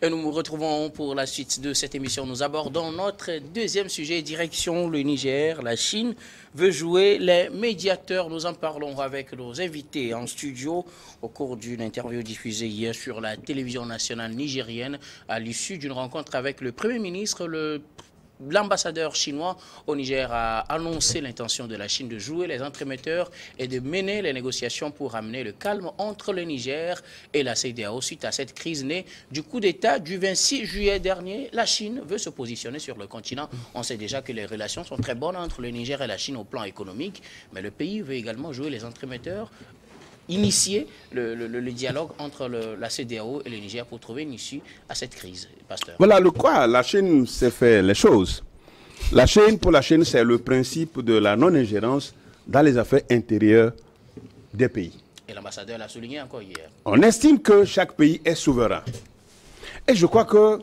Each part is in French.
Et nous nous retrouvons pour la suite de cette émission. Nous abordons notre deuxième sujet, direction le Niger. La Chine veut jouer les médiateurs. Nous en parlons avec nos invités en studio au cours d'une interview diffusée hier sur la télévision nationale nigérienne à l'issue d'une rencontre avec le Premier ministre. L'ambassadeur chinois au Niger a annoncé l'intention de la Chine de jouer les entremetteurs et de mener les négociations pour amener le calme entre le Niger et la CEDEAO. Suite à cette crise née du coup d'État du 26 juillet dernier, la Chine veut se positionner sur le continent. On sait déjà que les relations sont très bonnes entre le Niger et la Chine au plan économique, mais le pays veut également jouer les entremetteurs, initier le dialogue entre la CEDEAO et le Niger pour trouver une issue à cette crise. Pasteur. Voilà le quoi, la Chine sait faire les choses. Pour la Chine, c'est le principe de la non-ingérence dans les affaires intérieures des pays. Et l'ambassadeur l'a souligné encore hier. On estime que chaque pays est souverain. Et je crois que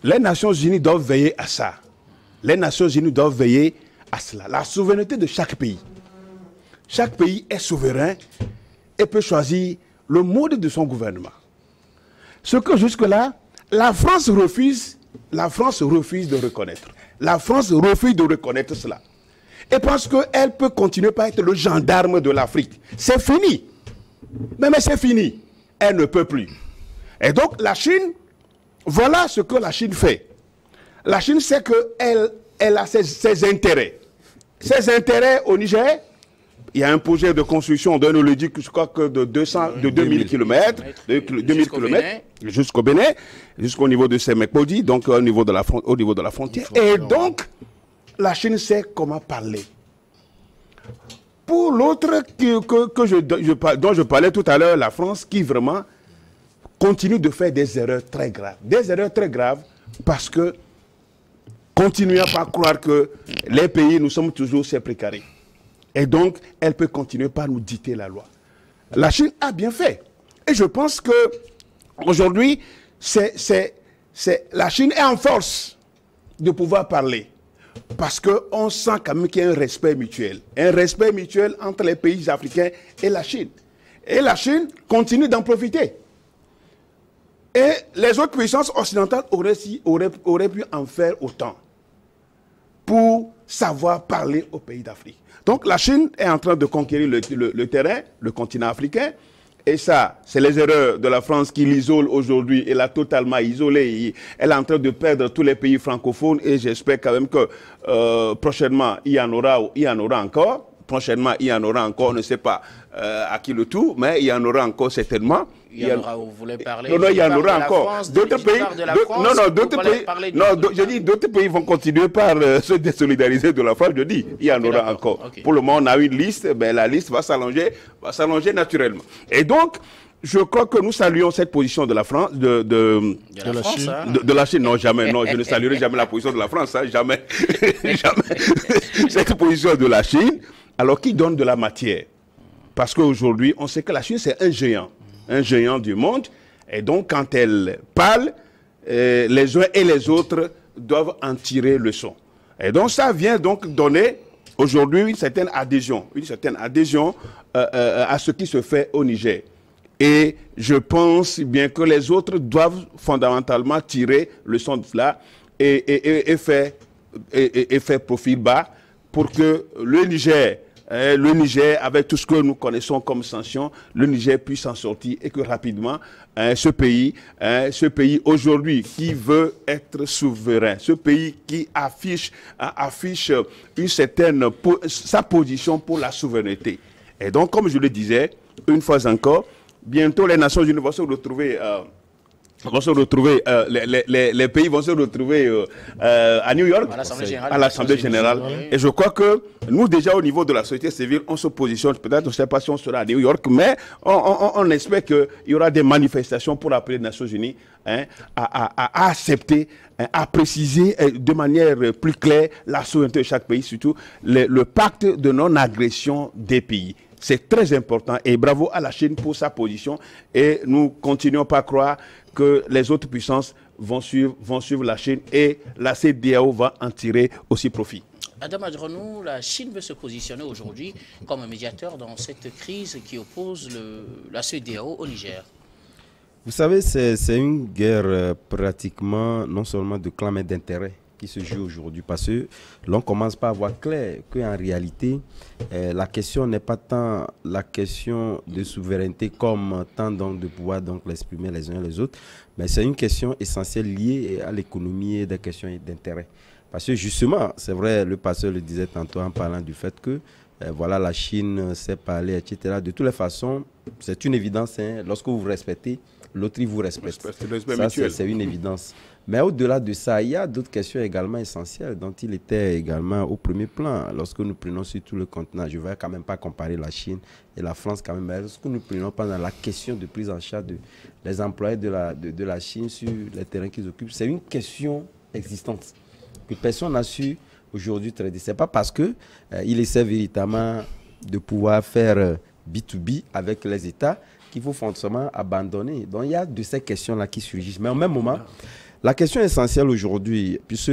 les Nations Unies doivent veiller à ça. Les Nations Unies doivent veiller à cela. La souveraineté de chaque pays. Chaque pays est souverain et peut choisir le mode de son gouvernement. Ce que jusque-là, la France refuse de reconnaître. La France refuse de reconnaître cela. Et pense qu'elle peut continuer par être le gendarme de l'Afrique. C'est fini. Mais c'est fini. Elle ne peut plus. Et donc la Chine, voilà ce que la Chine fait. La Chine sait qu'elle a ses intérêts. Ses intérêts au Niger. Il y a un projet de construction d'un oléoduc, je crois que de 2000 km, jusqu'au Bénin, jusqu'au niveau de Semekpodi, donc au niveau de la frontière. Et donc, la Chine sait comment parler. Pour l'autre dont je parlais tout à l'heure, la France, qui vraiment continue de faire des erreurs très graves. Des erreurs très graves parce que, continuons à croire que les pays, nous sommes toujours ces précarés. Et donc, elle peut continuer par nous dicter la loi. La Chine a bien fait. Et je pense que aujourd'hui, la Chine est en force de pouvoir parler. Parce qu'on sent quand même qu'il y a un respect mutuel. Un respect mutuel entre les pays africains et la Chine. Et la Chine continue d'en profiter. Et les autres puissances occidentales auraient pu en faire autant pour savoir parler aux pays d'Afrique. Donc la Chine est en train de conquérir le terrain, le continent africain. Et ça, c'est les erreurs de la France qui l'isole aujourd'hui. Elle l'a totalement isolée. Elle est en train de perdre tous les pays francophones. Et j'espère quand même que prochainement, il y en aura encore. Prochainement, il y en aura encore. On ne sait pas à qui le tour, mais il y en aura encore certainement. Il y en aura, vous voulez parler? Non, il y en aura encore. D'autres pays, je dis d'autres pays vont continuer par se désolidariser de la France. Je dis, il y en aura encore. Okay. Pour le moment, on a une liste, mais la liste va s'allonger naturellement. Et donc, je crois que nous saluons cette position de la France, de la Chine. Non, jamais. Non, je ne saluerai jamais la position de la France. Hein, jamais. Jamais. Cette position de la Chine, alors qui donne de la matière. Parce qu'aujourd'hui, on sait que la Chine, c'est un géant du monde. Et donc, quand elle parle, les uns et les autres doivent en tirer leçon. Et donc, ça vient donc donner aujourd'hui une certaine adhésion à ce qui se fait au Niger. Et je pense bien que les autres doivent fondamentalement tirer leçon de cela et faire profil bas pour que le Niger, avec tout ce que nous connaissons comme sanctions, le Niger puisse s'en sortir et que rapidement, ce pays aujourd'hui qui veut être souverain, ce pays qui affiche sa position pour la souveraineté. Et donc, comme je le disais, une fois encore, bientôt les Nations Unies vont se retrouver... les pays vont se retrouver à New York, à l'Assemblée générale. Et je crois que nous, déjà au niveau de la société civile, on se positionne, peut-être, on ne sait pas si on sera à New York, mais on espère qu'il y aura des manifestations pour appeler les Nations Unies à accepter, à préciser de manière plus claire la souveraineté de chaque pays, surtout le pacte de non-agression des pays. C'est très important et bravo à la Chine pour sa position et nous continuons pas à croire que les autres puissances vont suivre la Chine et la CEDEAO va en tirer aussi profit. Adam Adronou, la Chine veut se positionner aujourd'hui comme un médiateur dans cette crise qui oppose la CEDEAO au Niger. Vous savez, c'est une guerre pratiquement non seulement de clan, mais d'intérêt qui se joue aujourd'hui. Parce que l'on commence par voir clair qu'en réalité, la question n'est pas tant la question de souveraineté comme tant donc de pouvoir donc l'exprimer les uns et les autres, mais c'est une question essentielle liée à l'économie et des questions d'intérêt. Parce que justement, c'est vrai, le pasteur le disait tantôt en parlant du fait que voilà, la Chine sait parler, etc. De toutes les façons, c'est une évidence. Hein, lorsque vous vous respectez, l'autre, il vous respecte. Ça, c'est une évidence. Mais au-delà de ça, il y a d'autres questions également essentielles dont il était également au premier plan. Lorsque nous prenons sur tout le continent, je ne vais quand même pas comparer la Chine et la France quand même, mais lorsque nous prenons pendant la question de prise en charge des employés de la Chine sur les terrains qu'ils occupent, c'est une question existante que personne n'a su aujourd'hui traiter. Ce n'est pas parce qu'il essaie véritablement de pouvoir faire B2B avec les États qu'il faut forcément abandonner. Donc il y a de ces questions-là qui surgissent. Mais au même moment, la question essentielle aujourd'hui, puisque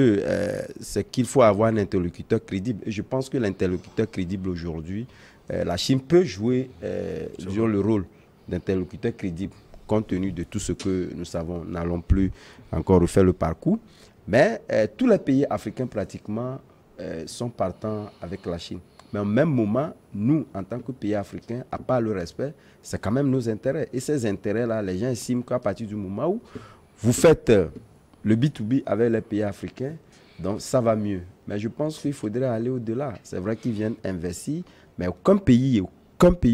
c'est qu'il faut avoir un interlocuteur crédible. Et je pense que l'interlocuteur crédible aujourd'hui, la Chine peut jouer le rôle d'interlocuteur crédible, compte tenu de tout ce que nous savons. Nous n'allons plus encore refaire le parcours. Mais tous les pays africains pratiquement sont partants avec la Chine. Mais au même moment, nous, en tant que pays africains, à part le respect, c'est quand même nos intérêts. Et ces intérêts-là, les gens estiment qu'à partir du moment où vous faites le B2B avec les pays africains, donc ça va mieux. Mais je pense qu'il faudrait aller au-delà. C'est vrai qu'ils viennent investir, mais aucun pays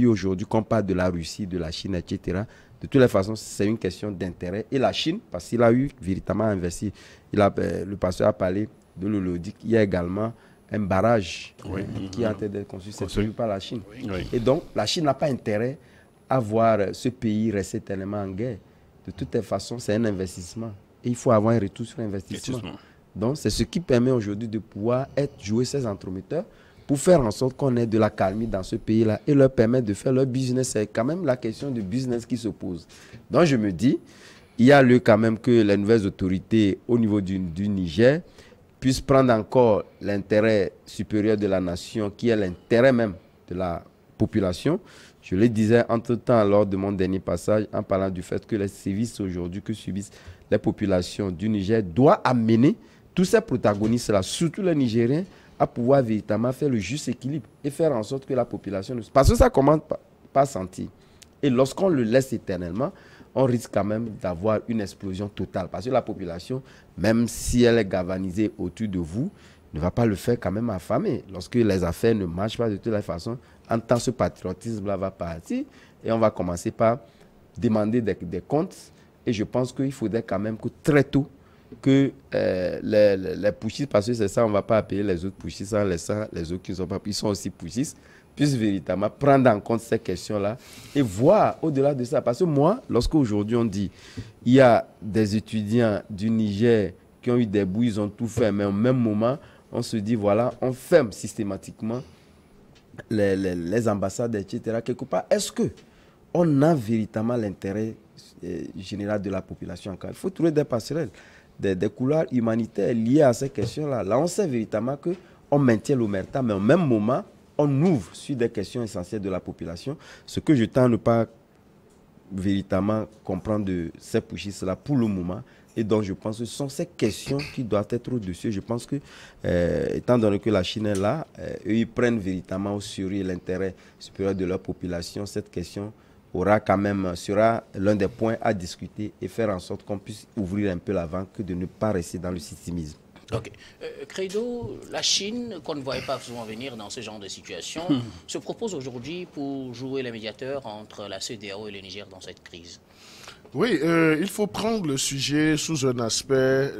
aujourd'hui, qu'on parle de la Russie, de la Chine, etc., de toutes les façons, c'est une question d'intérêt. Et la Chine, parce qu'il a eu véritablement investi, le pasteur a parlé de l'Olodic, il y a également un barrage qui est en train d'être construit, c'est prévu par la Chine. Oui. Et donc, la Chine n'a pas intérêt à voir ce pays rester tellement en guerre. De toutes les façons, c'est un investissement. Et il faut avoir un retour sur l'investissement. Donc, c'est ce qui permet aujourd'hui de pouvoir jouer ces entremetteurs pour faire en sorte qu'on ait de la calmie dans ce pays-là et leur permettre de faire leur business. C'est quand même la question du business qui se pose. Donc, je me dis, il y a lieu quand même que les nouvelles autorités au niveau du Niger puissent prendre encore l'intérêt supérieur de la nation, qui est l'intérêt même de la population. Je le disais entre-temps lors de mon dernier passage en parlant du fait que les sévices aujourd'hui que subissent les populations du Niger doivent amener tous ces protagonistes-là, surtout les Nigériens, à pouvoir véritablement faire le juste équilibre et faire en sorte que la population... Parce que ça commence par sentir. Et lorsqu'on le laisse éternellement, on risque quand même d'avoir une explosion totale. Parce que la population, même si elle est galvanisée autour de vous, ne va pas le faire quand même affamer. Lorsque les affaires ne marchent pas de toute façon, en temps, ce patriotisme-là va partir et on va commencer par demander des comptes. Et je pense qu'il faudrait quand même que très tôt, que les pushistes, parce que c'est ça, on ne va pas appeler les autres pushistes en laissant les autres qui sont pas, ils sont aussi pushistes, puissent véritablement prendre en compte ces questions-là et voir au-delà de ça. Parce que moi, lorsqu'aujourd'hui on dit il y a des étudiants du Niger qui ont eu des bouts, ils ont tout fait, mais au même moment, on se dit voilà, on ferme systématiquement les ambassades, etc. Quelque part, est-ce qu'on a véritablement l'intérêt général de la population? Il faut trouver des passerelles, des couloirs humanitaires liés à ces questions-là. Là, on sait véritablement qu'on maintient l'omerta, mais au même moment, on ouvre sur des questions essentielles de la population. Ce que je tends à ne pas véritablement comprendre de ces pushistes-là pour le moment. Et donc, je pense que ce sont ces questions qui doivent être au-dessus. Je pense que, étant donné que la Chine est là, eux, ils prennent véritablement au sérieux l'intérêt supérieur de leur population. Cette question sera l'un des points à discuter et faire en sorte qu'on puisse ouvrir un peu l'avant que de ne pas rester dans le systémisme. Ok. Credo, la Chine, qu'on ne voyait pas souvent venir dans ce genre de situation, se propose aujourd'hui pour jouer les médiateurs entre la CEDEAO et le Niger dans cette crise. Oui, il faut prendre le sujet sous un aspect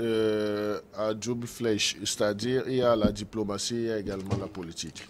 à double flèche, c'est-à-dire il y a la diplomatie, il y a également la politique.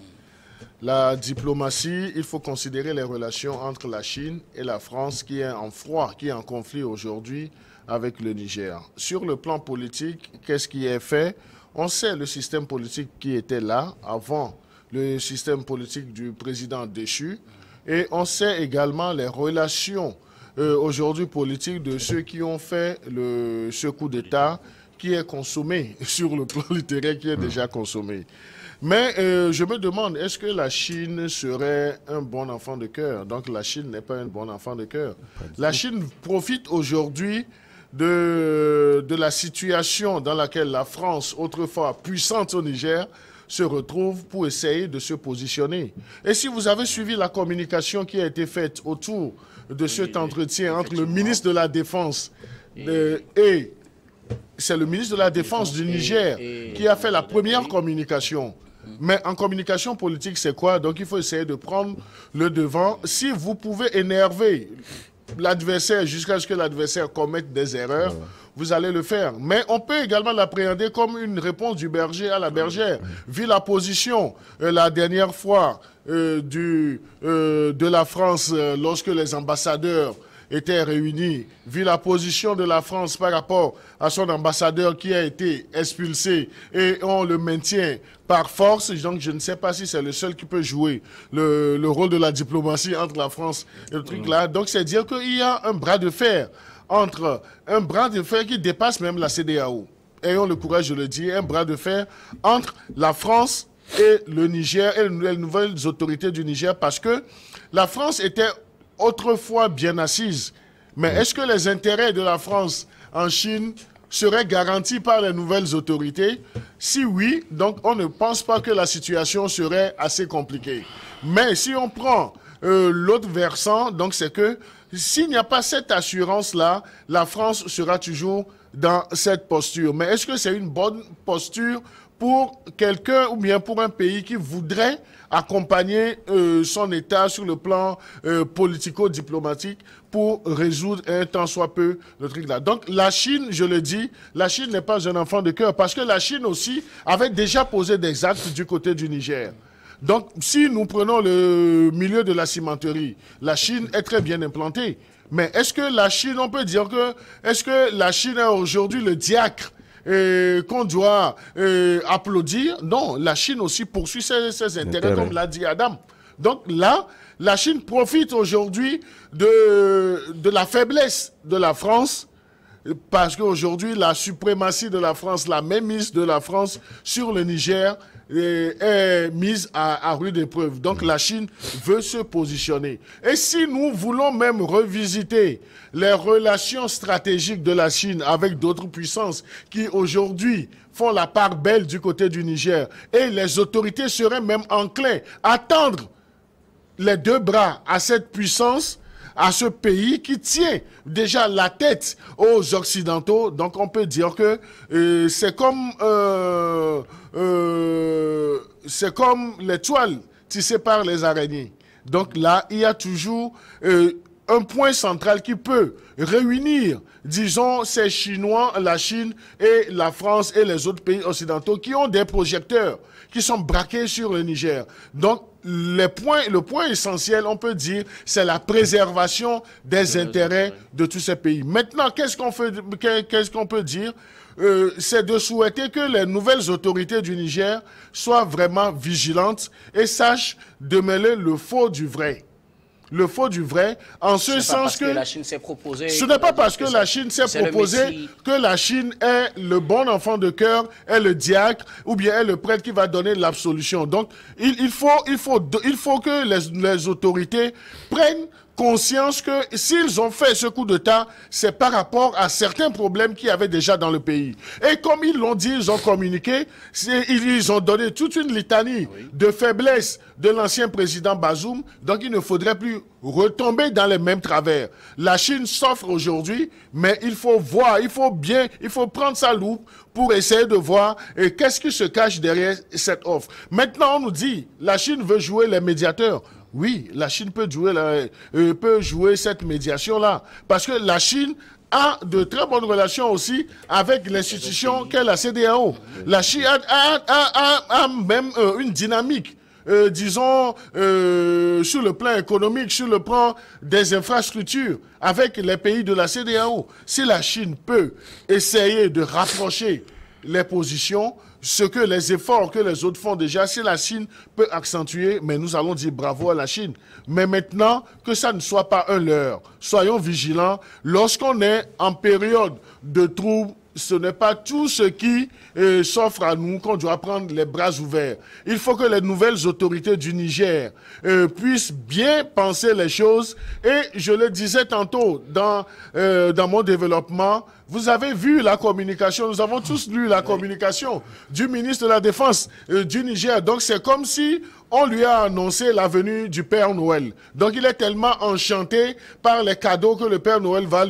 La diplomatie, il faut considérer les relations entre la Chine et la France qui est en froid, qui est en conflit aujourd'hui avec le Niger. Sur le plan politique, qu'est-ce qui est fait? On sait le système politique qui était là avant le système politique du président déchu et on sait également les relations aujourd'hui politiques de ceux qui ont fait ce coup d'État qui est consommé sur le plan littéraire, qui est déjà consommé. Mais je me demande, est-ce que la Chine serait un bon enfant de cœur? Donc la Chine n'est pas un bon enfant de cœur. La Chine profite aujourd'hui de la situation dans laquelle la France, autrefois puissante au Niger, se retrouve pour essayer de se positionner. Et si vous avez suivi la communication qui a été faite autour de cet entretien entre le ministre de la Défense et c'est le ministre de la Défense du Niger qui a fait la première communication. Mais en communication politique, c'est quoi? Donc il faut essayer de prendre le devant. Si vous pouvez énerver l'adversaire jusqu'à ce que l'adversaire commette des erreurs, vous allez le faire. Mais on peut également l'appréhender comme une réponse du berger à la bergère. Vu la position, la dernière fois, de la France, lorsque les ambassadeurs étaient réunis, vu la position de la France par rapport à son ambassadeur qui a été expulsé et on le maintient par force, donc je ne sais pas si c'est le seul qui peut jouer le rôle de la diplomatie entre la France et le truc là. Donc c'est dire qu'il y a un bras de fer qui dépasse même la CEDEAO. Ayons le courage de le dire, un bras de fer entre la France et le Niger et les nouvelles autorités du Niger, parce que la France était autrefois bien assise. Mais est-ce que les intérêts de la France en Chine seraient garantis par les nouvelles autorités? Si oui, donc on ne pense pas que la situation serait assez compliquée. Mais si on prend l'autre versant, donc c'est que s'il n'y a pas cette assurance-là, la France sera toujours dans cette posture. Mais est-ce que c'est une bonne posture pour quelqu'un ou bien pour un pays qui voudrait accompagner son État sur le plan politico-diplomatique pour résoudre un tant soit peu le truc là. Donc la Chine, je le dis, la Chine n'est pas un enfant de cœur parce que la Chine aussi avait déjà posé des actes du côté du Niger. Donc si nous prenons le milieu de la cimenterie, la Chine est très bien implantée. Mais est-ce que la Chine, on peut dire que, est-ce que la Chine est aujourd'hui le diacre qu'on doit applaudir? Non, la Chine aussi poursuit ses intérêts, comme l'a dit Adam. Donc là, la Chine profite aujourd'hui de la faiblesse de la France, parce qu'aujourd'hui, la suprématie de la France, la mainmise de la France sur le Niger est mise à rude épreuve. Donc la Chine veut se positionner. Et si nous voulons même revisiter les relations stratégiques de la Chine avec d'autres puissances qui aujourd'hui font la part belle du côté du Niger, et les autorités seraient même enclins à tendre les deux bras à cette puissance, à ce pays qui tient déjà la tête aux Occidentaux. Donc on peut dire que c'est comme les toiles tissées par les araignées. Donc là, il y a toujours un point central qui peut réunir, disons, ces Chinois, la Chine et la France et les autres pays occidentaux qui ont des projecteurs qui sont braqués sur le Niger. Donc, le point essentiel, on peut dire, c'est la préservation des intérêts de tous ces pays. Maintenant, qu'est-ce qu'on peut dire? C'est de souhaiter que les nouvelles autorités du Niger soient vraiment vigilantes et sachent démêler le faux du vrai. Le faux du vrai, en ce sens que la Chine s'est proposée. Ce n'est pas parce que la Chine s'est proposée que la Chine est le bon enfant de cœur, est le diacre, ou bien est le prêtre qui va donner l'absolution. Donc, il faut que les autorités prennent conscience que s'ils ont fait ce coup d'État, c'est par rapport à certains problèmes qu'il y avait déjà dans le pays. Et comme ils l'ont dit, ils ont communiqué, ils ont donné toute une litanie de faiblesses de l'ancien président Bazoum, donc il ne faudrait plus retomber dans les mêmes travers. La Chine s'offre aujourd'hui, mais il faut voir, il faut prendre sa loupe pour essayer de voir qu'est-ce qui se cache derrière cette offre. Maintenant, on nous dit, la Chine veut jouer les médiateurs. Oui, la Chine peut jouer cette médiation-là. Parce que la Chine a de très bonnes relations aussi avec l'institution qu'est la CEDEAO. La Chine a même une dynamique, disons, sur le plan économique, sur le plan des infrastructures, avec les pays de la CEDEAO. Si la Chine peut essayer de rapprocher les positions, les efforts que les autres font déjà, si la Chine peut accentuer, mais nous allons dire bravo à la Chine. Mais maintenant, que ça ne soit pas un leurre. Soyons vigilants. Lorsqu'on est en période de troubles ce n'est pas tout ce qui s'offre à nous qu'on doit prendre les bras ouverts. Il faut que les nouvelles autorités du Niger puissent bien penser les choses. Et je le disais tantôt dans mon développement, vous avez vu la communication, nous avons tous lu la communication du ministre de la Défense du Niger. Donc c'est comme si on lui a annoncé la venue du Père Noël. Donc il est tellement enchanté par les cadeaux que le Père Noël va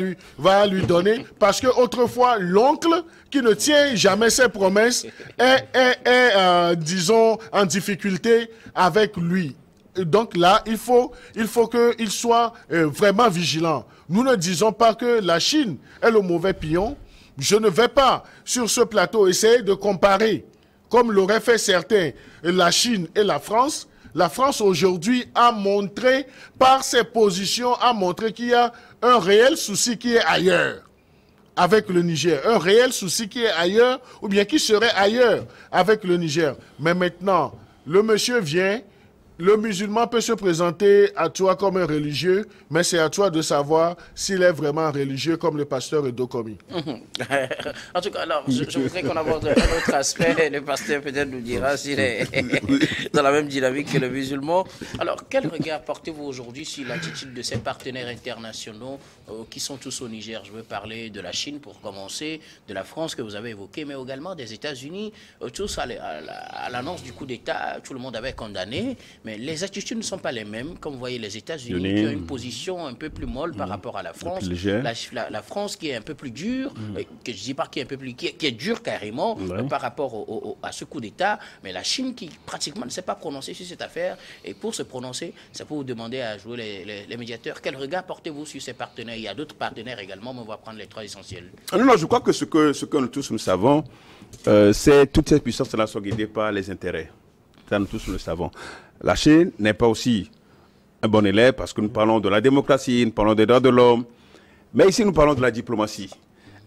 lui donner. Parce que autrefois, l'oncle qui ne tient jamais ses promesses est disons, en difficulté avec lui. Donc là, il faut qu'il soit vraiment vigilant. Nous ne disons pas que la Chine est le mauvais pion. Je ne vais pas sur ce plateau essayer de comparer, comme l'auraient fait certains, la Chine et la France. La France aujourd'hui a montré, par ses positions, a montré qu'il y a un réel souci qui est ailleurs avec le Niger. Un réel souci qui est ailleurs, ou bien qui serait ailleurs avec le Niger. Mais maintenant, le monsieur vient. Le musulman peut se présenter à toi comme un religieux, mais c'est à toi de savoir s'il est vraiment religieux comme le pasteur Edokomi. En tout cas, alors, je voudrais qu'on aborde un autre aspect. Le pasteur peut-être nous dira s'il est dans la même dynamique que le musulman. Alors, quel regard portez-vous aujourd'hui sur l'attitude de ces partenaires internationaux qui sont tous au Niger? Je veux parler de la Chine pour commencer, de la France que vous avez évoquée, mais également des États-Unis. Tous à l'annonce du coup d'État, tout le monde avait condamné. Mais les attitudes ne sont pas les mêmes. Comme vous voyez, les États-Unis qui ont une position un peu plus molle par rapport à la France. La France qui est un peu plus dure, que je ne dis pas qui est un peu plus, qui est dure carrément par rapport à ce coup d'État. Mais la Chine qui pratiquement ne s'est pas prononcée sur cette affaire. Et pour se prononcer, c'est pour vous demander à jouer les médiateurs. Quel regard portez-vous sur ces partenaires? Il y a d'autres partenaires également, mais on va prendre les trois essentiels. Non, je crois que ce que nous tous nous savons, c'est toutes ces puissances-là sont guidées par les intérêts. Ça, nous tous le savons. La Chine n'est pas aussi un bon élève parce que nous parlons de la démocratie, nous parlons des droits de l'homme. Mais ici, nous parlons de la diplomatie.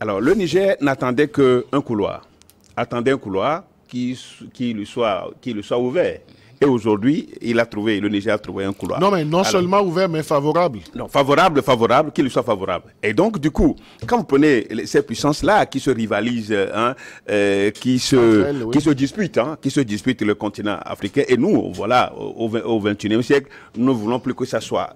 Alors, le Niger n'attendait qu'un couloir. Attendait un couloir qui lui soit ouvert. Et aujourd'hui, le Niger a trouvé un couloir. Non, mais seulement ouvert, mais favorable. Non, favorable, qu'il lui soit favorable. Et donc, du coup, quand vous prenez ces puissances-là qui se rivalisent, qui se disputent le continent africain, et nous, voilà, au XXIe siècle, nous ne voulons plus que ça soit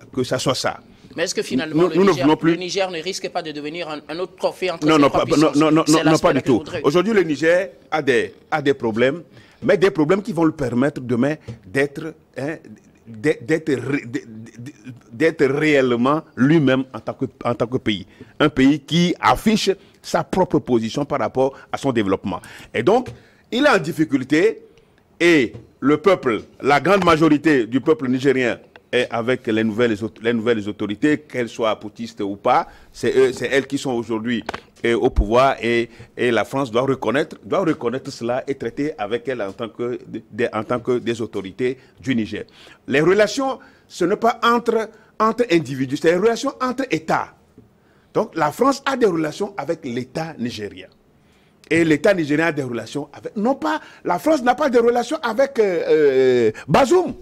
ça. Mais est-ce que finalement le Niger ne risque pas de devenir un autre trophée entre ces trois puissances? Non, pas du tout. Aujourd'hui, le Niger a des problèmes, mais des problèmes qui vont lui permettre demain d'être réellement lui-même en tant que pays. Un pays qui affiche sa propre position par rapport à son développement. Et donc, il est en difficulté et le peuple, la grande majorité du peuple nigérien, et avec les nouvelles autorités, qu'elles soient poutistes ou pas, c'est elles qui sont aujourd'hui au pouvoir et la France doit reconnaître cela et traiter avec elles en tant que des autorités du Niger. Les relations, ce n'est pas entre individus, c'est des relations entre États. Donc la France a des relations avec l'État nigérien. Et l'État nigérien a des relations avec... Non pas... La France n'a pas de relations avec Bazoum.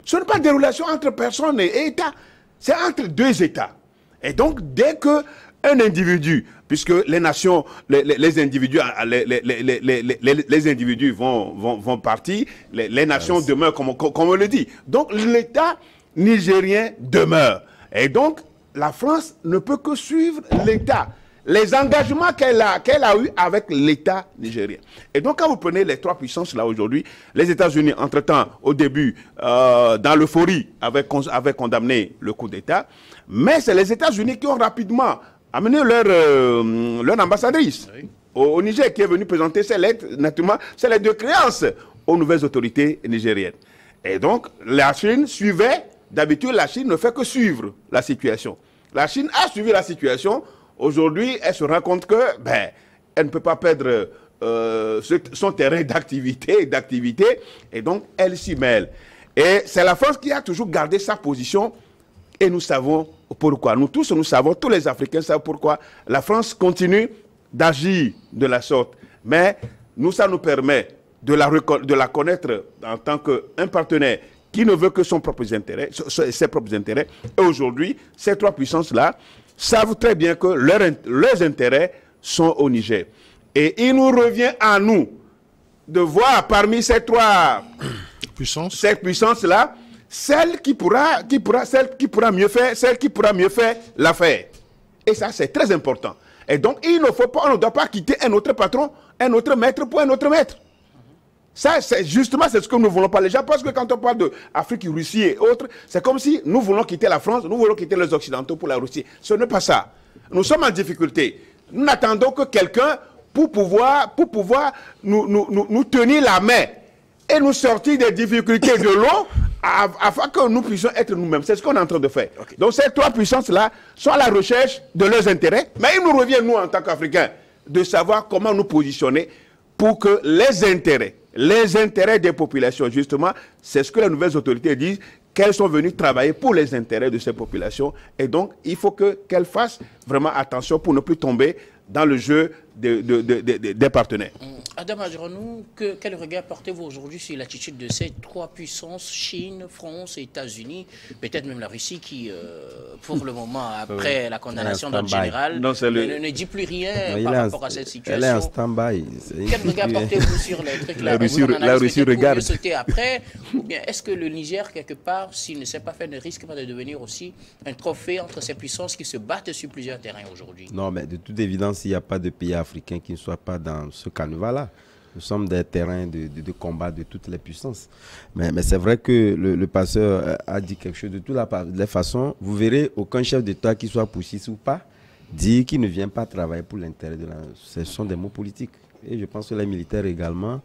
Ce ne sont pas des relations entre personnes et États, c'est entre deux États. Et donc, dès qu'un individu, puisque les nations, les individus vont partir, les nations demeurent comme on le dit. Donc, l'État nigérien demeure. Et donc, la France ne peut que suivre l'État. Les engagements qu'elle a eus avec l'État nigérien. Et donc, quand vous prenez les trois puissances là aujourd'hui, les États-Unis, entre-temps, au début, dans l'euphorie, avaient condamné le coup d'État, mais c'est les États-Unis qui ont rapidement amené leur ambassadrice au Niger, qui est venue présenter ses lettres, naturellement, ses lettres de créance aux nouvelles autorités nigériennes. Et donc, la Chine suivait, d'habitude, la Chine ne fait que suivre la situation. La Chine a suivi la situation. Aujourd'hui, elle se rend compte que elle ne peut pas perdre son terrain d'activité, et donc elle s'y mêle. Et c'est la France qui a toujours gardé sa position, et nous savons pourquoi. Nous savons, tous les Africains savent pourquoi la France continue d'agir de la sorte. Mais ça nous permet de la connaître en tant qu'un partenaire qui ne veut que ses propres intérêts. Et aujourd'hui, ces trois puissances-là savent très bien que leurs intérêts sont au Niger. Et il nous revient à nous de voir parmi ces trois puissances-là, celle qui pourra mieux faire l'affaire. Et ça, c'est très important. Et donc, on ne doit pas quitter un autre patron, un autre maître pour un autre maître. Ça, c'est ce que nous voulons pas. Les gens pensent que quand on parle d'Afrique, Russie et autres, c'est comme si nous voulons quitter la France, nous voulons quitter les Occidentaux pour la Russie. Ce n'est pas ça. Nous sommes en difficulté. Nous n'attendons que quelqu'un pour pouvoir nous tenir la main et nous sortir des difficultés de l'eau afin que nous puissions être nous-mêmes. C'est ce qu'on est en train de faire. Okay. Donc ces trois puissances-là sont à la recherche de leurs intérêts, mais il nous revient, nous, en tant qu'Africains, de savoir comment nous positionner pour que les intérêts des populations, justement, c'est ce que les nouvelles autorités disent, qu'elles sont venues travailler pour les intérêts de ces populations. Et donc, il faut qu'elles fassent vraiment attention pour ne plus tomber dans le jeu des partenaires. Adam Adjaranou, quel regard portez-vous aujourd'hui sur l'attitude de ces trois puissances, Chine, France et États-Unis, peut-être même la Russie qui, pour le moment, après la condamnation d'un général, ne dit plus rien par rapport à cette situation. Elle est en stand-by. Quel regard portez-vous sur les trucs là? La Russie regarde. Sauter après, ou bien est-ce que le Niger, quelque part, s'il ne sait pas faire, ne risque pas de devenir aussi un trophée entre ces puissances qui se battent sur plusieurs terrains aujourd'hui? Non, mais de toute évidence, il n'y a pas de pays africain qui ne soit pas dans ce canevas-là. Nous sommes des terrains de combat de toutes les puissances. Mais c'est vrai que le pasteur a dit quelque chose de toutes les façons. Vous verrez aucun chef d'État, qui soit poussiste ou pas, dire qu'il ne vient pas travailler pour l'intérêt de la... Ce sont des mots politiques. Et je pense que les militaires également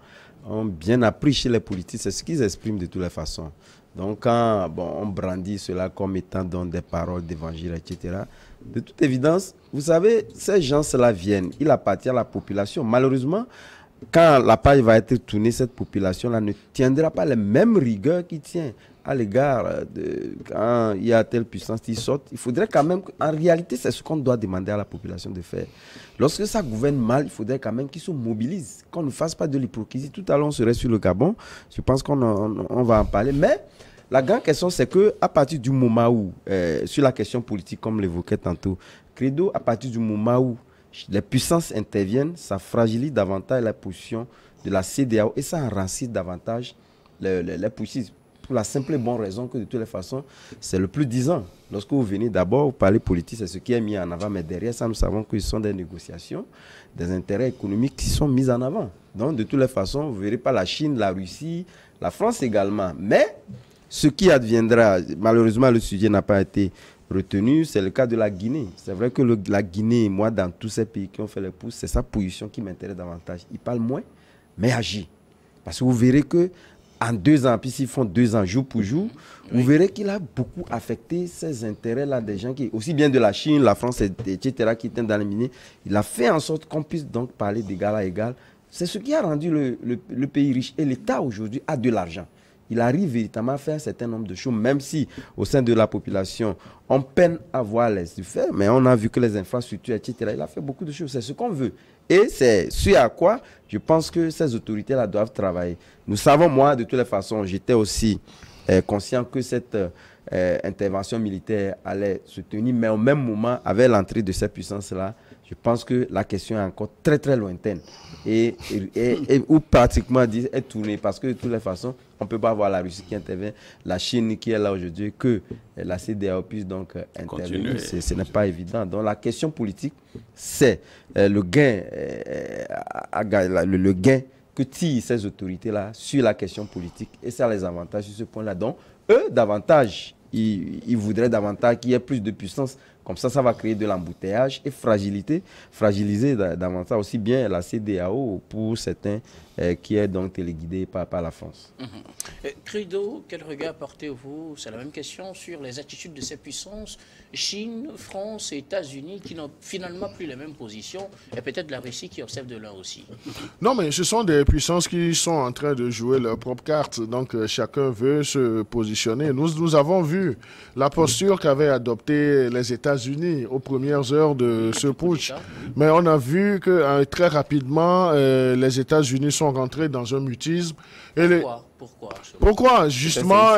ont bien appris chez les politiques. C'est ce qu'ils expriment de toutes les façons. Donc quand on brandit cela comme étant dans des paroles d'évangile, etc., de toute évidence, vous savez, ces gens-là viennent, ils appartiennent à la population. Malheureusement, quand la page va être tournée, cette population-là ne tiendra pas les mêmes rigueurs qui tient à l'égard de quand il y a telle puissance qui sort. Il faudrait quand même, en réalité, c'est ce qu'on doit demander à la population de faire. Lorsque ça gouverne mal, il faudrait quand même qu'ils se mobilisent, qu'on ne fasse pas de l'hypocrisie. Tout à l'heure, on serait sur le Gabon. Je pense qu'on va en parler. Mais la grande question, c'est qu'à partir du moment où, sur la question politique, comme l'évoquait tantôt Credo, à partir du moment où les puissances interviennent, ça fragilise davantage la position de la CEDEAO et ça enrancit davantage les puissances. Pour la simple et bonne raison que de toutes les façons, c'est le plus disant. Lorsque vous venez d'abord, vous parlez politique, c'est ce qui est mis en avant, mais derrière ça, nous savons que ce sont des négociations, des intérêts économiques qui sont mis en avant. Donc, de toutes les façons, vous ne verrez pas la Chine, la Russie, la France également. Mais ce qui adviendra, malheureusement, le sujet n'a pas été retenu, c'est le cas de la Guinée. C'est vrai que la Guinée, moi, dans tous ces pays qui ont fait les pouces, c'est sa position qui m'intéresse davantage. Il parle moins, mais agit. Parce que vous verrez que en 2 ans, puis s'ils font 2 ans jour pour jour, vous verrez qu'il a beaucoup affecté ces intérêts-là des gens qui, aussi bien de la Chine, la France, etc., qui étaient dans les miniers. Il a fait en sorte qu'on puisse donc parler d'égal à égal. C'est ce qui a rendu le pays riche. Et l'État aujourd'hui a de l'argent. Il arrive véritablement à faire un certain nombre de choses, même si au sein de la population, on peine à voir les faire, mais on a vu que les infrastructures, etc., il a fait beaucoup de choses. C'est ce qu'on veut. Et c'est ce à quoi je pense que ces autorités-là doivent travailler. Nous savons, moi, de toutes les façons, j'étais aussi conscient que cette intervention militaire allait se tenir, mais au même moment, avec l'entrée de ces puissances-là, je pense que la question est encore très, très lointaine. Ou pratiquement est tournée, parce que de toutes les façons, on ne peut pas voir la Russie qui intervient, la Chine qui est là aujourd'hui, que la CEDEAO puisse donc intervenir. Ce n'est pas évident. Donc la question politique, c'est le gain que tirent ces autorités-là sur la question politique. Et ça a les avantages sur ce point-là. Donc, eux, davantage, ils voudraient davantage qu'il y ait plus de puissance. Comme ça, ça va créer de l'embouteillage et fragiliser davantage aussi bien la CEDEAO pour certains qui est donc téléguidé par la France. Credo, quel regard portez-vous? C'est la même question sur les attitudes de ces puissances, Chine, France et États-Unis, qui n'ont finalement plus les mêmes positions, et peut-être la Russie qui observe de l'un aussi. Non, mais ce sont des puissances qui sont en train de jouer leur propre carte. Donc, chacun veut se positionner. Nous avons vu la posture qu'avaient adoptée les États-Unis aux premières heures de ce putsch. Mais on a vu que très rapidement, les États-Unis sont rentrés dans un mutisme. Et Pourquoi? Justement,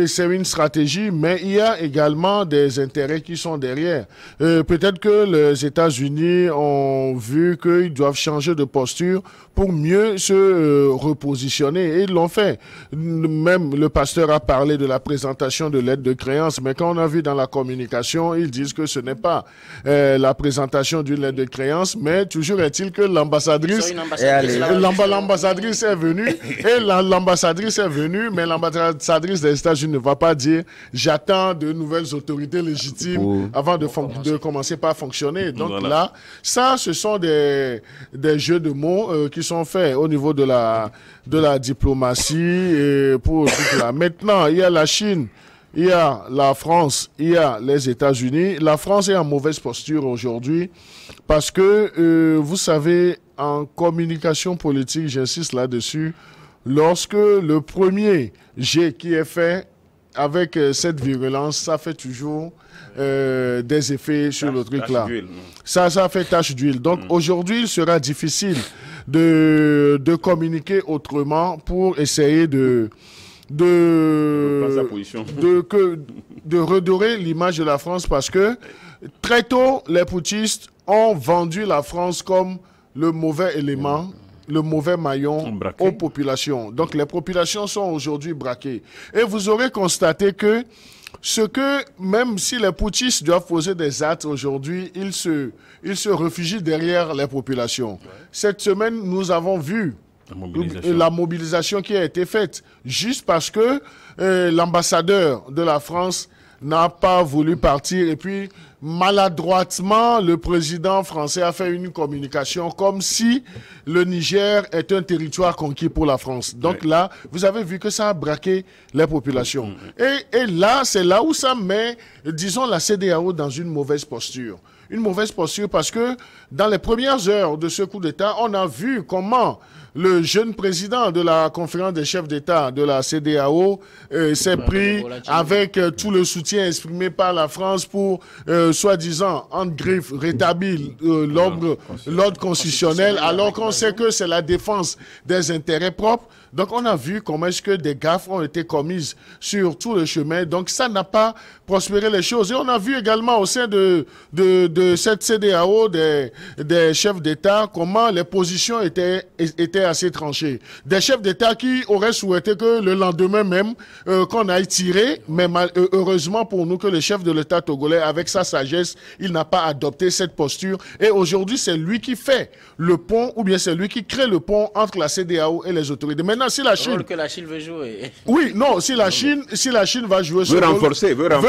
c'est une stratégie, mais il y a également des intérêts qui sont derrière. Peut-être que les États-Unis ont vu qu'ils doivent changer de posture pour mieux se repositionner, et ils l'ont fait. Même le pasteur a parlé de la présentation de l'aide de créance, mais quand on a vu dans la communication, ils disent que ce n'est pas la présentation d'une lettre de créance, mais toujours est-il que l'ambassadrice est venue, et l'ambassadrice est venue, mais l'ambassadrice des États-Unis ne va pas dire « j'attends de nouvelles autorités légitimes avant de commencer par fonctionner ». Donc voilà. Là, ça, ce sont des jeux de mots qui sont faits au niveau de la diplomatie. Et pour tout là. Maintenant, il y a la Chine, il y a la France, il y a les États-Unis. La France est en mauvaise posture aujourd'hui parce que, vous savez, en communication politique, j'insiste là-dessus, lorsque le premier jet qui est fait avec cette virulence, ça fait toujours des effets sur le truc là. Ça fait tache d'huile. Donc aujourd'hui, il sera difficile de communiquer autrement pour essayer de redorer l'image de la France, parce que très tôt, les putschistes ont vendu la France comme le mauvais élément, le mauvais maillon aux populations. Donc les populations sont aujourd'hui braquées. Et vous aurez constaté que même si les putschistes doivent poser des actes aujourd'hui, ils se réfugient derrière les populations. Ouais. Cette semaine, nous avons vu la mobilisation qui a été faite, juste parce que l'ambassadeur de la France n'a pas voulu partir, et puis maladroitement, le président français a fait une communication comme si le Niger est un territoire conquis pour la France. Donc là, vous avez vu que ça a braqué les populations. Et là, c'est là où ça met, disons, la CEDEAO dans une mauvaise posture. Une mauvaise posture parce que dans les premières heures de ce coup d'État, on a vu comment le jeune président de la conférence des chefs d'État de la CEDEAO s'est pris avec tout le soutien exprimé par la France pour, soi-disant, en griffe, rétablir l'ordre constitutionnel, alors qu'on sait que c'est la défense des intérêts propres. Donc, on a vu comment est-ce que des gaffes ont été commises sur tout le chemin. Donc, ça n'a pas prospéré les choses. Et on a vu également au sein de cette CEDEAO des chefs d'État comment les positions étaient assez tranchées. Des chefs d'État qui auraient souhaité que le lendemain même, qu'on aille tirer, mais heureusement pour nous que le chef de l'État togolais, avec sa sagesse, il n'a pas adopté cette posture. Et aujourd'hui, c'est lui qui fait le pont, ou bien c'est lui qui crée le pont entre la CEDEAO et les autorités. Maintenant, si la Chine... Le rôle que la Chine veut jouer. Oui, non, si la Chine va jouer ce rôle...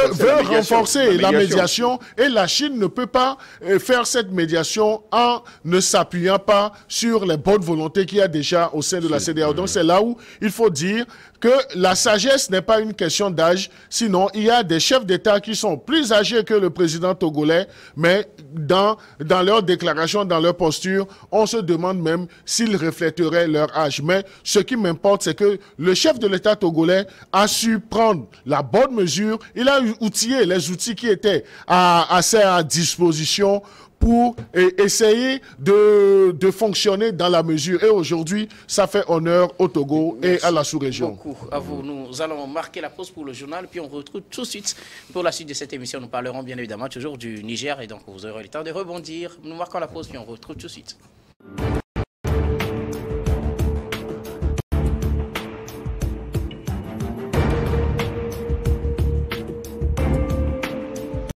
Veut renforcer la médiation, et la Chine ne peut pas faire cette médiation en ne s'appuyant pas sur les bonnes volontés qu'il y a déjà au sein de la CEDEAO. Donc c'est là où il faut dire que la sagesse n'est pas une question d'âge, sinon il y a des chefs d'État qui sont plus âgés que le président togolais, mais dans leur déclaration, dans leur posture, on se demande même s'ils reflèteraient leur âge. Mais ce qui m'importe, c'est que le chef de l'État togolais a su prendre la bonne mesure, il a outillé les outils qui étaient à sa disposition pour essayer de fonctionner dans la mesure. Et aujourd'hui, ça fait honneur au Togo et à la sous-région. Merci beaucoup à vous. Nous allons marquer la pause pour le journal, puis on retrouve tout de suite pour la suite de cette émission. Nous parlerons bien évidemment toujours du Niger, et donc vous aurez le temps de rebondir. Nous marquons la pause, puis on retrouve tout de suite.